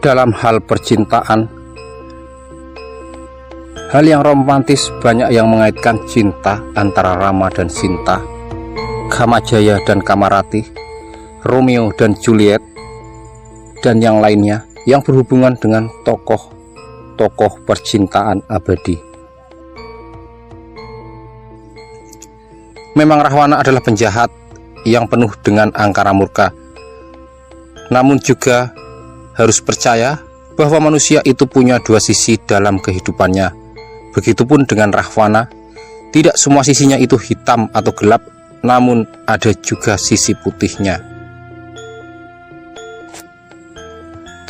Dalam hal percintaan, hal yang romantis banyak yang mengaitkan cinta antara Rama dan Sinta, Kamajaya dan Kamarati, Romeo dan Juliet, dan yang lainnya yang berhubungan dengan tokoh-tokoh percintaan abadi. Memang Rahwana adalah penjahat yang penuh dengan angkara murka, namun juga harus percaya bahwa manusia itu punya dua sisi dalam kehidupannya. Begitupun dengan Rahwana, tidak semua sisinya itu hitam atau gelap, namun ada juga sisi putihnya.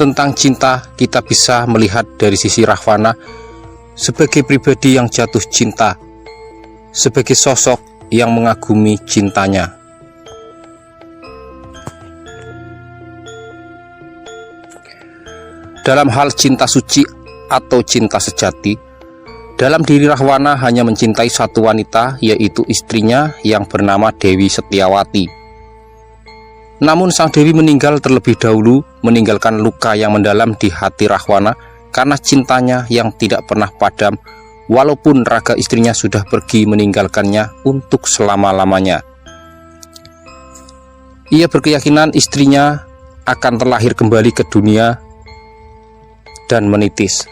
Tentang cinta, kita bisa melihat dari sisi Rahwana sebagai pribadi yang jatuh cinta, sebagai sosok yang mengagumi cintanya. Dalam hal cinta suci atau cinta sejati, dalam diri Rahwana hanya mencintai satu wanita, yaitu istrinya yang bernama Dewi Setiawati. Namun sang Dewi meninggal terlebih dahulu, meninggalkan luka yang mendalam di hati Rahwana karena cintanya yang tidak pernah padam, walaupun raga istrinya sudah pergi meninggalkannya untuk selama-lamanya. Ia berkeyakinan istrinya akan terlahir kembali ke dunia dan menitis.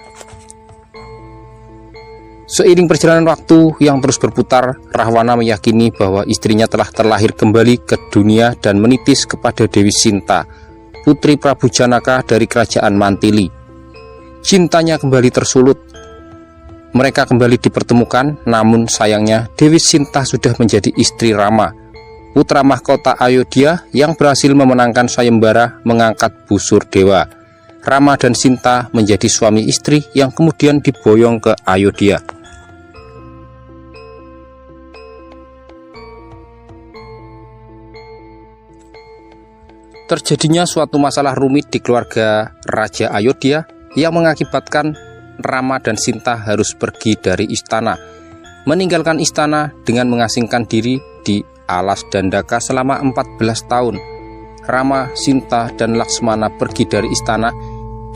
Seiring perjalanan waktu yang terus berputar, Rahwana meyakini bahwa istrinya telah terlahir kembali ke dunia dan menitis kepada Dewi Sinta, putri Prabu Janaka dari kerajaan Mantili. Cintanya kembali tersulut. Mereka kembali dipertemukan, namun sayangnya Dewi Sinta sudah menjadi istri Rama, putra mahkota Ayodhya yang berhasil memenangkan sayembara mengangkat busur dewa. Rama dan Sinta menjadi suami istri yang kemudian diboyong ke Ayodhya. Terjadinya suatu masalah rumit di keluarga Raja Ayodhya yang mengakibatkan Rama dan Sinta harus pergi dari istana, meninggalkan istana dengan mengasingkan diri di alas Dandaka selama 14 tahun. Rama, Sinta, dan Laksmana pergi dari istana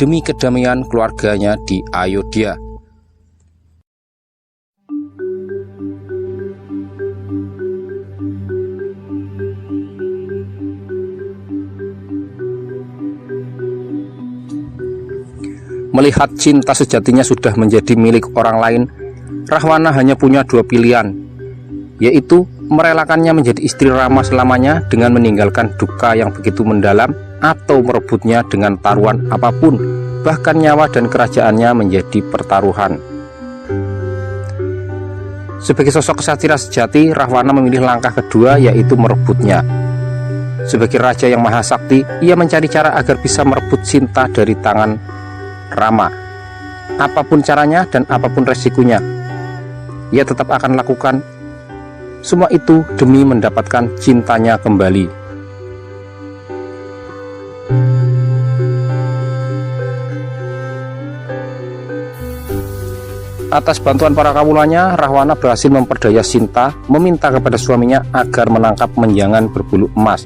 demi kedamaian keluarganya di Ayodhya. Melihat cinta sejatinya sudah menjadi milik orang lain, Rahwana hanya punya dua pilihan, yaitu merelakannya menjadi istri Rama selamanya dengan meninggalkan duka yang begitu mendalam, atau merebutnya dengan taruhan apapun, bahkan nyawa dan kerajaannya menjadi pertaruhan. Sebagai sosok kesatria sejati, Rahwana memilih langkah kedua, yaitu merebutnya. Sebagai raja yang maha sakti, ia mencari cara agar bisa merebut Sinta dari tangan Rama. Apapun caranya dan apapun resikonya, ia tetap akan lakukan semua itu demi mendapatkan cintanya kembali. Atas bantuan para kawulanya, Rahwana berhasil memperdaya Sinta, meminta kepada suaminya agar menangkap menjangan berbulu emas.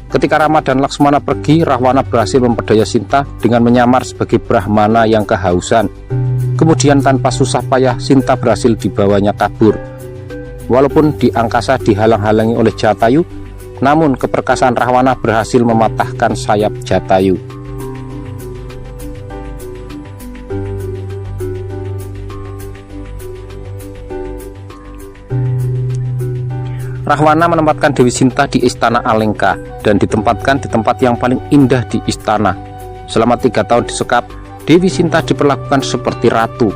Ketika Rama dan Laksmana pergi, Rahwana berhasil memperdaya Sinta dengan menyamar sebagai Brahmana yang kehausan. Kemudian tanpa susah payah, Sinta berhasil dibawanya kabur. Walaupun di angkasa dihalang-halangi oleh Jatayu, namun keperkasaan Rahwana berhasil mematahkan sayap Jatayu. Rahwana menempatkan Dewi Sinta di istana Alengka dan ditempatkan di tempat yang paling indah di istana. Selama 3 tahun disekap, Dewi Sinta diperlakukan seperti ratu.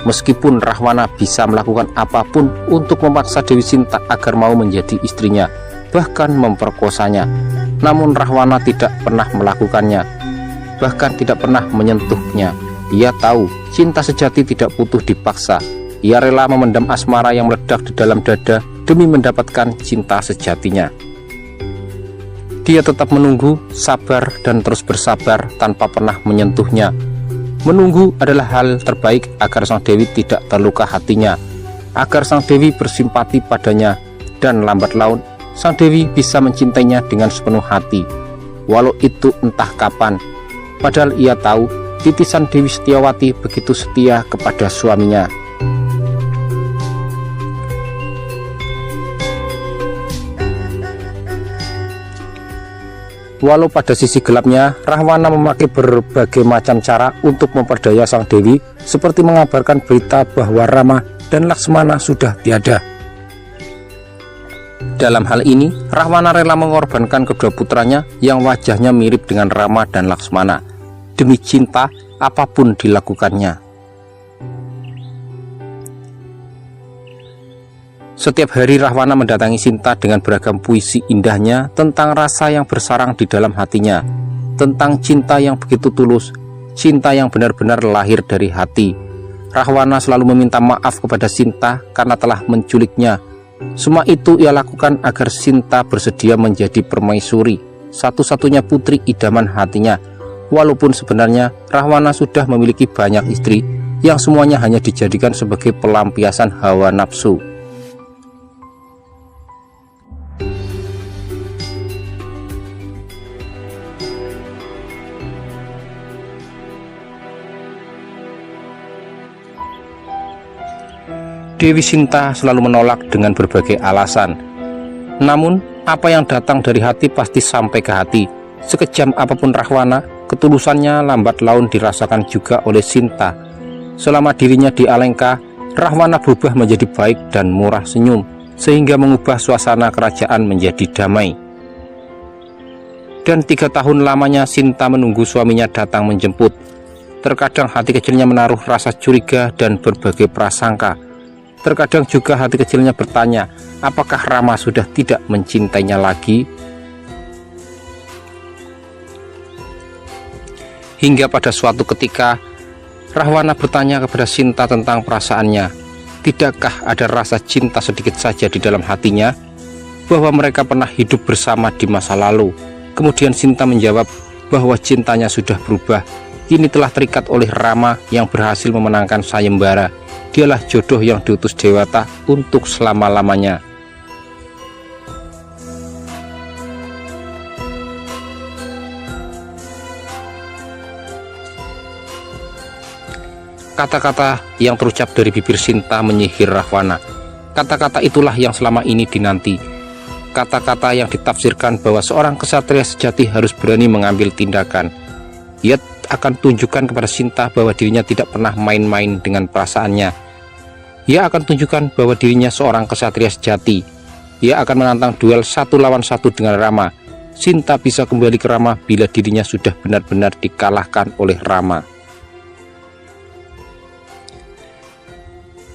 Meskipun Rahwana bisa melakukan apapun untuk memaksa Dewi Sinta agar mau menjadi istrinya, bahkan memperkosanya, namun Rahwana tidak pernah melakukannya, bahkan tidak pernah menyentuhnya. Ia tahu cinta sejati tidak butuh dipaksa. Ia rela memendam asmara yang meledak di dalam dada demi mendapatkan cinta sejatinya. Dia tetap menunggu, sabar, dan terus bersabar tanpa pernah menyentuhnya. Menunggu adalah hal terbaik agar sang Dewi tidak terluka hatinya, agar sang Dewi bersimpati padanya, dan lambat laun sang Dewi bisa mencintainya dengan sepenuh hati, walau itu entah kapan. Padahal ia tahu titisan Dewi Setiawati begitu setia kepada suaminya. Walau pada sisi gelapnya, Rahwana memakai berbagai macam cara untuk memperdaya sang Dewi, seperti mengabarkan berita bahwa Rama dan Laksmana sudah tiada. Dalam hal ini, Rahwana rela mengorbankan kedua putranya yang wajahnya mirip dengan Rama dan Laksmana. Demi cinta, apapun dilakukannya. Setiap hari Rahwana mendatangi Sinta dengan beragam puisi indahnya tentang rasa yang bersarang di dalam hatinya, tentang cinta yang begitu tulus, cinta yang benar-benar lahir dari hati. Rahwana selalu meminta maaf kepada Sinta karena telah menculiknya. Semua itu ia lakukan agar Sinta bersedia menjadi permaisuri, satu-satunya putri idaman hatinya. Walaupun sebenarnya Rahwana sudah memiliki banyak istri yang semuanya hanya dijadikan sebagai pelampiasan hawa nafsu. Dewi Sinta selalu menolak dengan berbagai alasan. Namun, apa yang datang dari hati pasti sampai ke hati. Sekejam apapun Rahwana, ketulusannya lambat laun dirasakan juga oleh Sinta. Selama dirinya di Alengka, Rahwana berubah menjadi baik dan murah senyum, sehingga mengubah suasana kerajaan menjadi damai. Dan 3 tahun lamanya Sinta menunggu suaminya datang menjemput. Terkadang hati kecilnya menaruh rasa curiga dan berbagai prasangka. Terkadang juga hati kecilnya bertanya, apakah Rama sudah tidak mencintainya lagi? Hingga pada suatu ketika, Rahwana bertanya kepada Sinta tentang perasaannya. Tidakkah ada rasa cinta sedikit saja di dalam hatinya? Bahwa mereka pernah hidup bersama di masa lalu. Kemudian Sinta menjawab bahwa cintanya sudah berubah. Kini telah terikat oleh Rama yang berhasil memenangkan sayembara. Dialah jodoh yang diutus Dewata untuk selama-lamanya. Kata-kata yang terucap dari bibir Sinta menyihir Rahwana. Kata-kata itulah yang selama ini dinanti. Kata-kata yang ditafsirkan bahwa seorang kesatria sejati harus berani mengambil tindakan. Ia akan tunjukkan kepada Sinta bahwa dirinya tidak pernah main-main dengan perasaannya. Ia akan tunjukkan bahwa dirinya seorang kesatria sejati. Ia akan menantang duel 1 lawan 1 dengan Rama. Sinta bisa kembali ke Rama bila dirinya sudah benar-benar dikalahkan oleh Rama.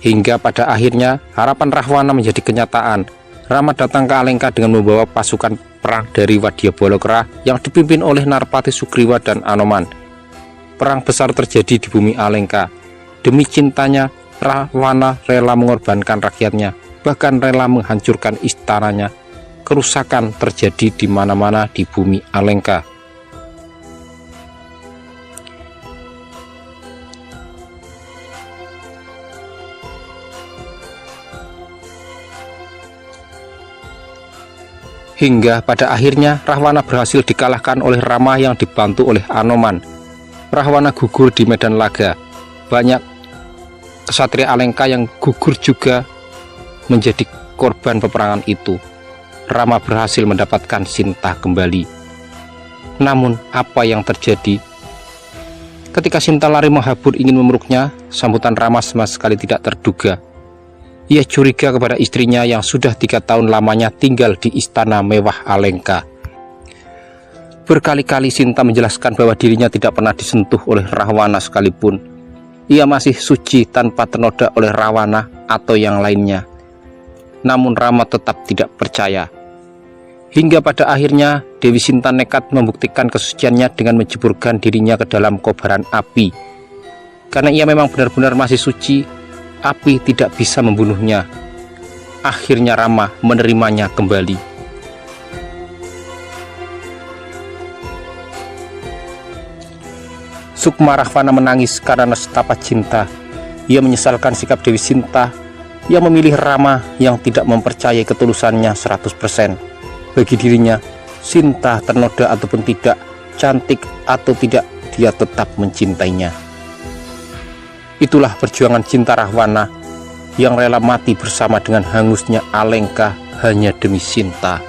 Hingga pada akhirnya harapan Rahwana menjadi kenyataan. Rama datang ke Alengka dengan membawa pasukan perang dari Wadya Bolokera yang dipimpin oleh Narpati Sugriwa dan Anoman. Perang besar terjadi di bumi Alengka. Demi cintanya, Rahwana rela mengorbankan rakyatnya, bahkan rela menghancurkan istananya. Kerusakan terjadi di mana-mana di bumi Alengka. Hingga pada akhirnya Rahwana berhasil dikalahkan oleh Rama yang dibantu oleh Anoman. Rahwana gugur di medan laga. Banyak kesatria Alengka yang gugur juga menjadi korban peperangan itu. Rama berhasil mendapatkan Sinta kembali. Namun apa yang terjadi? Ketika Sinta lari menghabur ingin memeluknya, sambutan Rama sama sekali tidak terduga. Ia curiga kepada istrinya yang sudah 3 tahun lamanya tinggal di istana mewah Alengka. Berkali-kali Sinta menjelaskan bahwa dirinya tidak pernah disentuh oleh Rahwana sekalipun. Ia masih suci tanpa ternoda oleh Rahwana atau yang lainnya. Namun Rama tetap tidak percaya. Hingga pada akhirnya Dewi Sinta nekat membuktikan kesuciannya dengan menjeburkan dirinya ke dalam kobaran api. Karena ia memang benar-benar masih suci, api tidak bisa membunuhnya. Akhirnya Rama menerimanya kembali. Sukma Rahwana menangis karena nestapa cinta. Ia menyesalkan sikap Dewi Sinta yang memilih Rama yang tidak mempercayai ketulusannya 100%. Bagi dirinya, Sinta ternoda ataupun tidak, cantik atau tidak, dia tetap mencintainya. Itulah perjuangan cinta Rahwana yang rela mati bersama dengan hangusnya Alengka hanya demi Sinta.